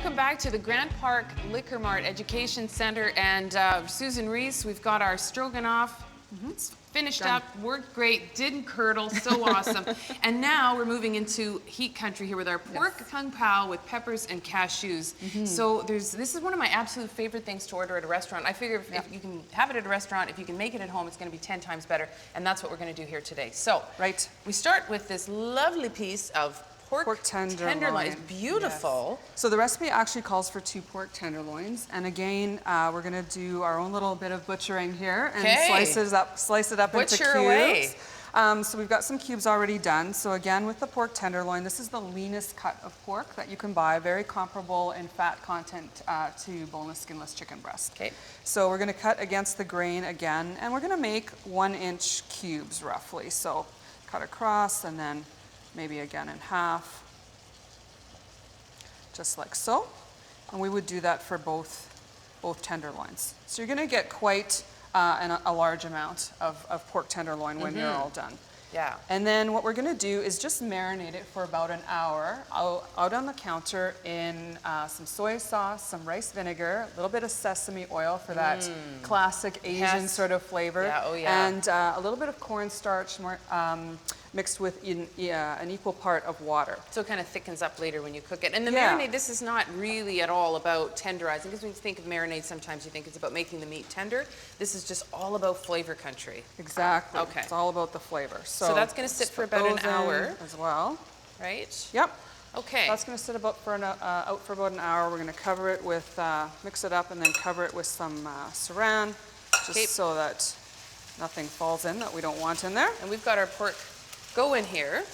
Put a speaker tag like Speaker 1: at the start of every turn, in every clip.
Speaker 1: welcome back to the Grant Park Liquor Mart Education Center. And Susan Reese, we've got our stroganoff. It's finished up, worked great, didn't curdle, so awesome. And now we're moving into heat country here with our pork kung pao with peppers and cashews. So this is one of my absolute favorite things to order at a restaurant. I figure if you can have it at a restaurant, if you can make it at home, it's going to be 10 times better. And that's what we're going to do here today. So we start with this lovely piece of pork tenderloin. It's beautiful.
Speaker 2: Yes. So the recipe actually calls for 2 pork tenderloins, and again, we're going to do our own little bit of butchering here and slice it up into cubes.
Speaker 1: Away.
Speaker 2: So we've got some cubes already done. So again, with the pork tenderloin, this is the leanest cut of pork that you can buy, very comparable in fat content to boneless, skinless chicken breast.
Speaker 1: Okay.
Speaker 2: So we're going to cut against the grain again, and we're going to make 1-inch cubes roughly. So cut across and then maybe again in half, just like so. And we would do that for both tenderloins. So you're going to get quite a large amount of pork tenderloin when you're all done.
Speaker 1: Yeah.
Speaker 2: And then what we're going to do is just marinate it for about an hour out on the counter in some soy sauce, some rice vinegar, a little bit of sesame oil for that classic Asian sort of flavor, and a little bit of cornstarch mixed with an equal part of water.
Speaker 1: So it kind of thickens up later when you cook it. And the marinade, this is not really at all about tenderizing, because when you think of marinade, sometimes you think it's about making the meat tender. This is just all about flavor country.
Speaker 2: Exactly.
Speaker 1: Okay.
Speaker 2: It's all about the flavor.
Speaker 1: So that's going to sit for about an hour.
Speaker 2: As well.
Speaker 1: Right?
Speaker 2: Yep.
Speaker 1: Okay.
Speaker 2: That's going to sit out for about an hour. We're going to cover it with, mix it up and then cover it with some saran, just so that nothing falls in that we don't want in there.
Speaker 1: And we've got our pork going here.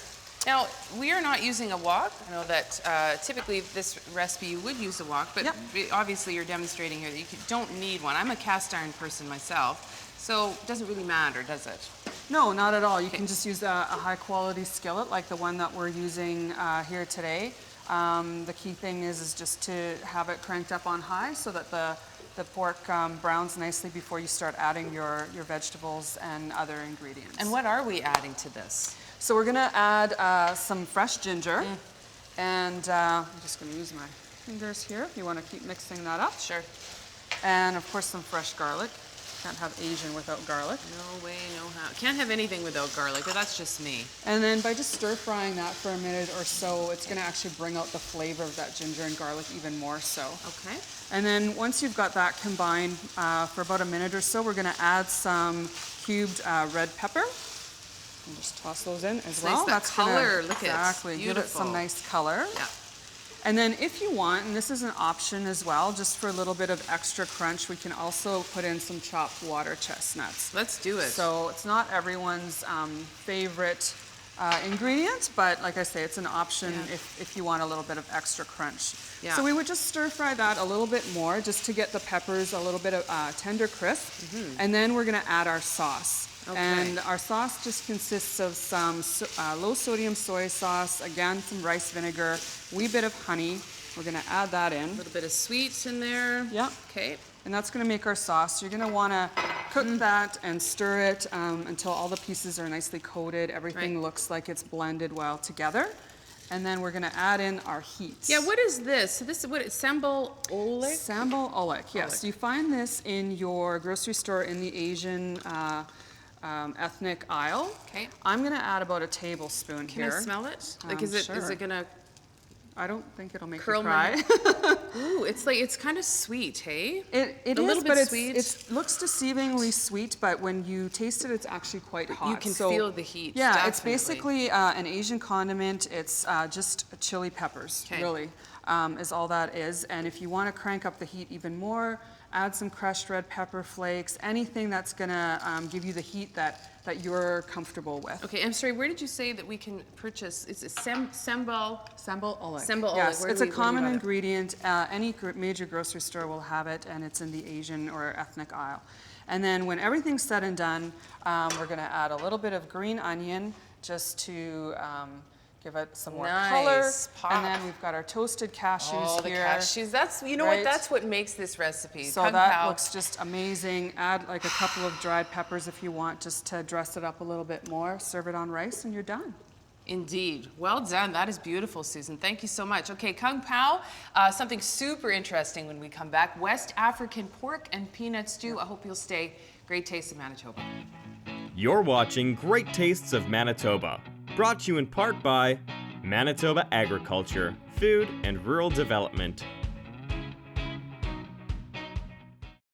Speaker 1: Now, we are not using a wok. I know that typically this recipe you would use a wok, but obviously you're demonstrating here that you don't need one. I'm a cast iron person myself, so it doesn't really matter, does it?
Speaker 2: No, not at all. You can just use a high quality skillet like the one that we're using here today. The key thing is just to have it cranked up on high so that the pork browns nicely before you start adding your vegetables and other ingredients.
Speaker 1: And what are we adding to this?
Speaker 2: So we're going to add some fresh ginger, and I'm just going to use my fingers here if you want to keep mixing that up.
Speaker 1: Sure.
Speaker 2: And of course some fresh garlic. Can't have Asian without garlic.
Speaker 1: No way, no how. Can't have anything without garlic, but that's just me.
Speaker 2: And then by just stir frying that for a minute or so, it's going to actually bring out the flavor of that ginger and garlic even more so.
Speaker 1: Okay.
Speaker 2: And then once you've got that combined for about a minute or so, we're going to add some cubed red pepper. And just toss those in as well.
Speaker 1: Nice, that's color. Look at it.
Speaker 2: Exactly. Give it some nice color.
Speaker 1: Yeah.
Speaker 2: And then if you want, and this is an option as well, just for a little bit of extra crunch, we can also put in some chopped water chestnuts.
Speaker 1: Let's do it.
Speaker 2: So it's not everyone's favorite ingredient, but like I say, it's an option if you want a little bit of extra crunch. Yeah. So we would just stir fry that a little bit more just to get the peppers a little bit of tender crisp. And then we're going to add our sauce. Okay. And our sauce just consists of some low sodium soy sauce, again some rice vinegar, wee bit of honey. We're going to add that in.
Speaker 1: A little bit of sweets in there.
Speaker 2: Yeah.
Speaker 1: Okay.
Speaker 2: And that's going to make our sauce. You're going to want to cook that and stir it until all the pieces are nicely coated. Everything looks like it's blended well together. And then we're going to add in our heat.
Speaker 1: Yeah, what is this? So this is what, sambal olik?
Speaker 2: Sambal olik, yes. You find this in your grocery store in the Asian ethnic aisle. Okay. I'm going to add about a tablespoon here.
Speaker 1: Can I smell it? Like, is it going to?
Speaker 2: I don't think it'll make you
Speaker 1: curl
Speaker 2: cry.
Speaker 1: Ooh, it's kind of sweet, hey?
Speaker 2: It
Speaker 1: a
Speaker 2: is,
Speaker 1: little bit sweet.
Speaker 2: It looks deceivingly sweet, but when you taste it, it's actually quite hot.
Speaker 1: You can feel the heat.
Speaker 2: Yeah,
Speaker 1: definitely.
Speaker 2: It's basically an Asian condiment. It's just chili peppers, really, is all that is. And if you want to crank up the heat even more, add some crushed red pepper flakes, anything that's going to give you the heat that you're comfortable with.
Speaker 1: Okay, I'm sorry, where did you say that we can purchase, is it sambal?
Speaker 2: Sambal olik.
Speaker 1: Sambal olik.
Speaker 2: Yes, it's a common ingredient. Any major grocery store will have it, and it's in the Asian or ethnic aisle. And then when everything's said and done, we're going to add a little bit of green onion just to give it some more color. Pop. And then we've got our toasted cashews here.
Speaker 1: The cashews. That's, you know what, that's what makes this recipe.
Speaker 2: So that looks just amazing. Add like a couple of dried peppers if you want, just to dress it up a little bit more. Serve it on rice and you're done.
Speaker 1: Indeed. Well done. That is beautiful, Susan. Thank you so much. Okay, Kung Pao, something super interesting when we come back. West African pork and peanut stew. I hope you'll stay. Great Taste of Manitoba.
Speaker 3: You're watching Great Tastes of Manitoba, brought to you in part by Manitoba Agriculture, Food and Rural Development,